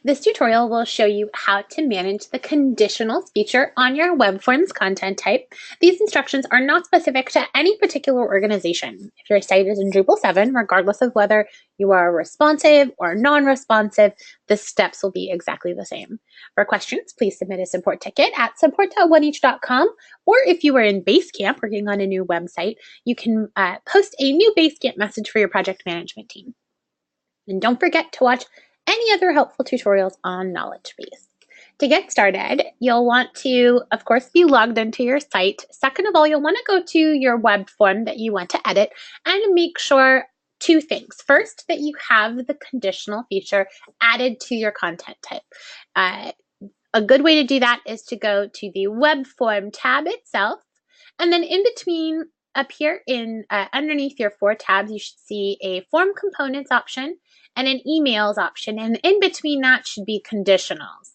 This tutorial will show you how to manage the conditionals feature on your web forms content type. These instructions are not specific to any particular organization. If your site is in Drupal 7, regardless of whether you are responsive or non-responsive, the steps will be exactly the same. For questions, please submit a support ticket at support.oneeach.com, or if you are in Basecamp working on a new website, you can post a new Basecamp message for your project management team. And don't forget to watch any other helpful tutorials on Knowledge Base. To get started, you'll want to, of course, be logged into your site. Second of all, you'll want to go to your web form that you want to edit and make sure two things. First, that you have the conditional feature added to your content type. A good way to do that is to go to the web form tab itself, and then in between, up here in underneath your 4 tabs, you should see a form components option and an emails option, and in between that should be conditionals.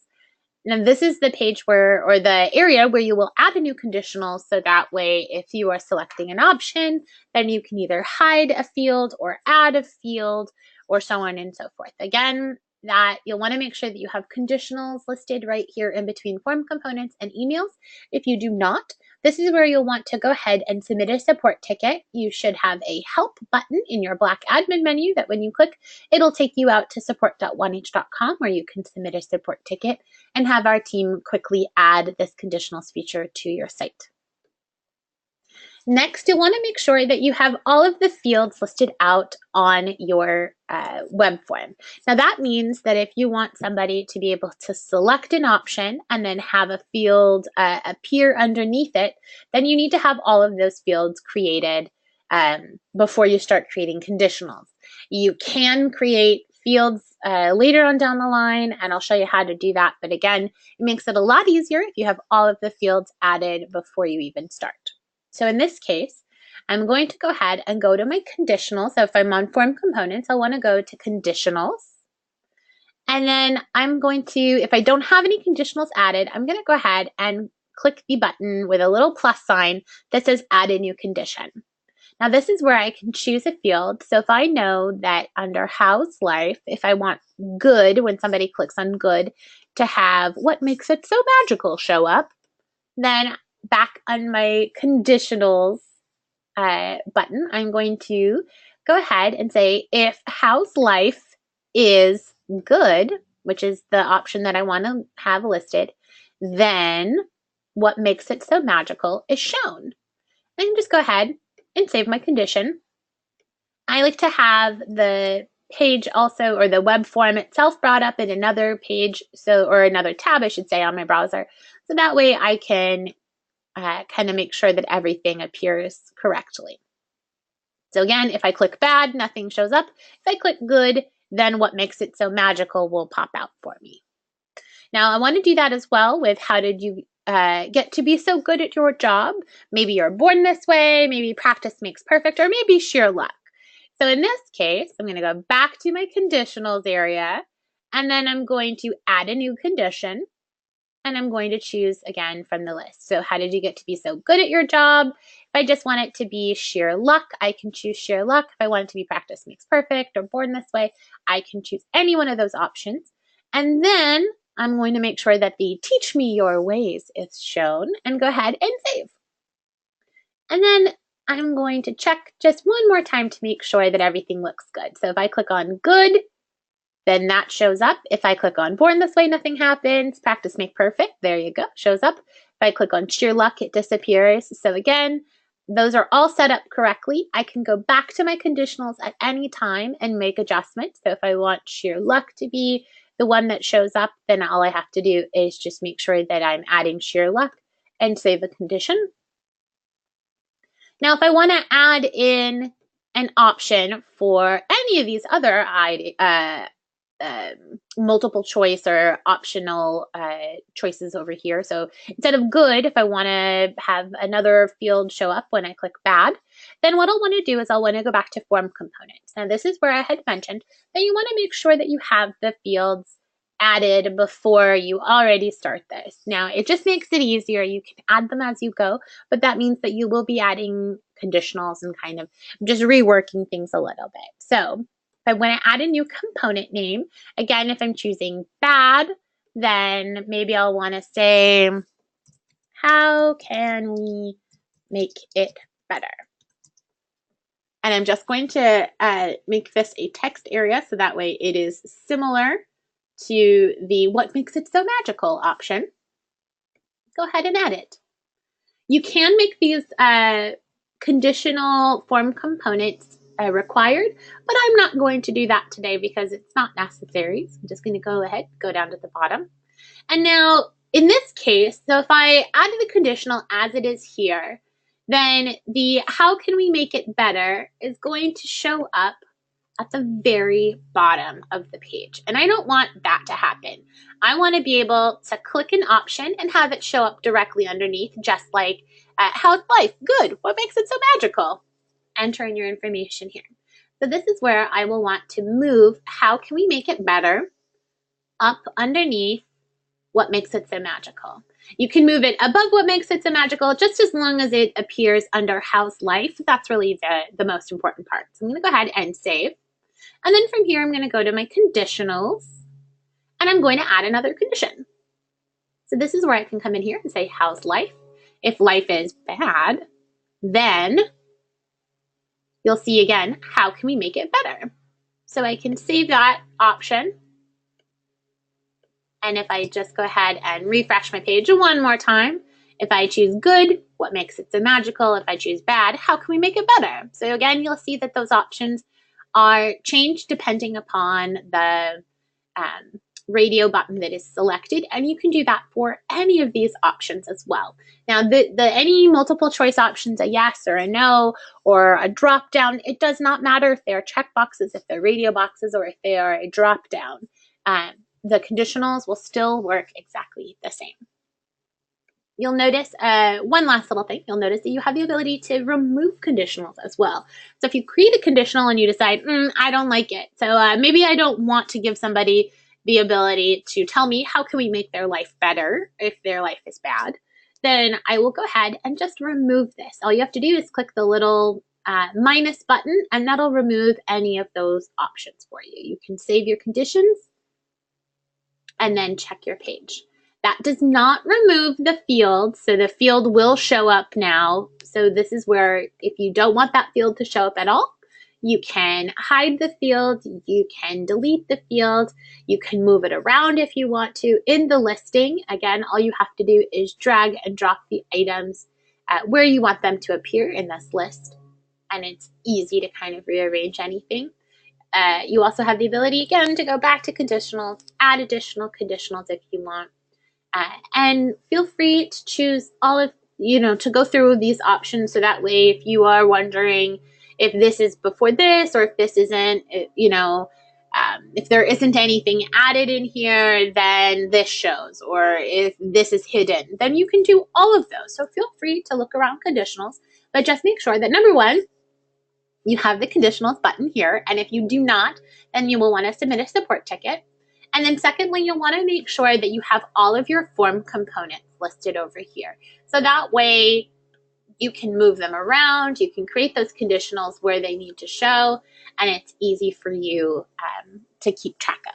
Now this is the page where, or the area where you will add a new conditional, so that way if you are selecting an option, then you can either hide a field or add a field or so on and so forth. Again, that you'll want to make sure that you have conditionals listed right here in between form components and emails. If you do not, this is where you'll want to go ahead and submit a support ticket. You should have a help button in your black admin menu that when you click, it'll take you out to support.oneeach.com where you can submit a support ticket and have our team quickly add this conditionals feature to your site. Next, you'll want to make sure that you have all of the fields listed out on your web form. Now that means that if you want somebody to be able to select an option and then have a field appear underneath it, then you need to have all of those fields created before you start creating conditionals. You can create fields later on down the line, and I'll show you how to do that. But again, it makes it a lot easier if you have all of the fields added before you even start. So in this case, I'm going to go ahead and go to my conditionals. So if I'm on form components, I want to go to conditionals. And then I'm going to, if I don't have any conditionals added, I'm going to go ahead and click the button with a little plus sign that says add a new condition. Now this is where I can choose a field. So if I know that under house life, if I want good, when somebody clicks on good, to have what makes it so magical show up, then back on my conditionals button, I'm going to go ahead and say if house life is good, which is the option that I want to have listed, then what makes it so magical is shown. I can just go ahead and save my condition. I like to have the page also, or the web form itself, brought up in another page, or another tab, I should say, on my browser. So that way I can kind of make sure that everything appears correctly. So again, if I click bad, nothing shows up. If I click good, then what makes it so magical will pop out for me. Now I want to do that as well with how did you get to be so good at your job. Maybe you're born this way, maybe practice makes perfect, or maybe sheer luck. So in this case, I'm going to go back to my conditionals area, and then I'm going to add a new condition. And I'm going to choose again from the list. So how did you get to be so good at your job? If I just want it to be sheer luck, I can choose sheer luck. If I want it to be practice makes perfect or born this way, I can choose any one of those options. And then I'm going to make sure that the teach me your ways is shown and go ahead and save. And then I'm going to check just one more time to make sure that everything looks good. So if I click on good, then that shows up. If I click on born this way, nothing happens. Practice make perfect. There you go, shows up. If I click on sheer luck, it disappears. So again, those are all set up correctly. I can go back to my conditionals at any time and make adjustments. So if I want sheer luck to be the one that shows up, then all I have to do is just make sure that I'm adding sheer luck and save the condition. Now, if I want to add in an option for any of these other multiple choice or optional choices over here. So instead of good, if I want to have another field show up when I click bad, then what I'll want to do is I'll want to go back to form components. Now this is where I had mentioned that you want to make sure that you have the fields added before you already start this. Now it just makes it easier. You can add them as you go, but that means that you will be adding conditionals and kind of just reworking things a little bit. So if I want to add a new component name, again, if I'm choosing bad, then maybe I'll want to say, how can we make it better? And I'm just going to make this a text area so that way it is similar to the what makes it so magical option. Go ahead and add it. You can make these conditional form components required, but I'm not going to do that today because it's not necessary. So I'm just going to go ahead, go down to the bottom. And now in this case, so if I add the conditional as it is here, then the how can we make it better is going to show up at the very bottom of the page. And I don't want that to happen. I want to be able to click an option and have it show up directly underneath, just like how's life? Good. What makes it so magical? Enter in your information here. So this is where I will want to move how can we make it better up underneath what makes it so magical. You can move it above what makes it so magical, just as long as it appears under how's life. That's really the most important part. So I'm going to go ahead and save. And then from here, I'm going to go to my conditionals, and I'm going to add another condition. So this is where I can come in here and say, how's life? If life is bad, then you'll see again, how can we make it better? So I can save that option. And if I just go ahead and refresh my page one more time, if I choose good, what makes it so magical? If I choose bad, how can we make it better? So again, you'll see that those options are changed depending upon the radio button that is selected, and you can do that for any of these options as well. Now, any multiple choice options, a yes or a no or a drop down, it does not matter if they're check boxes, if they're radio boxes, or if they are a drop down. The conditionals will still work exactly the same. You'll notice one last little thing. You'll notice that you have the ability to remove conditionals as well. So if you create a conditional and you decide, I don't like it, so maybe I don't want to give somebody the ability to tell me how can we make their life better if their life is bad, then I will go ahead and just remove this. All you have to do is click the little minus button, and that'll remove any of those options for you. You can save your conditions and then check your page. That does not remove the field, so the field will show up now. So this is where if you don't want that field to show up at all, you can hide the field, you can delete the field, you can move it around if you want to. In the listing, again, all you have to do is drag and drop the items where you want them to appear in this list, and it's easy to kind of rearrange anything. You also have the ability, again, to go back to conditionals, add additional conditionals if you want. And feel free to choose all of, to go through these options so that way if you are wondering if this is before this or if this isn't, if there isn't anything added in here, then this shows, or if this is hidden, then you can do all of those. So feel free to look around conditionals, but just make sure that number one, you have the conditionals button here. And if you do not, then you will want to submit a support ticket. And then secondly, you'll want to make sure that you have all of your form components listed over here. So that way you can move them around, you can create those conditionals where they need to show, and it's easy for you to keep track of.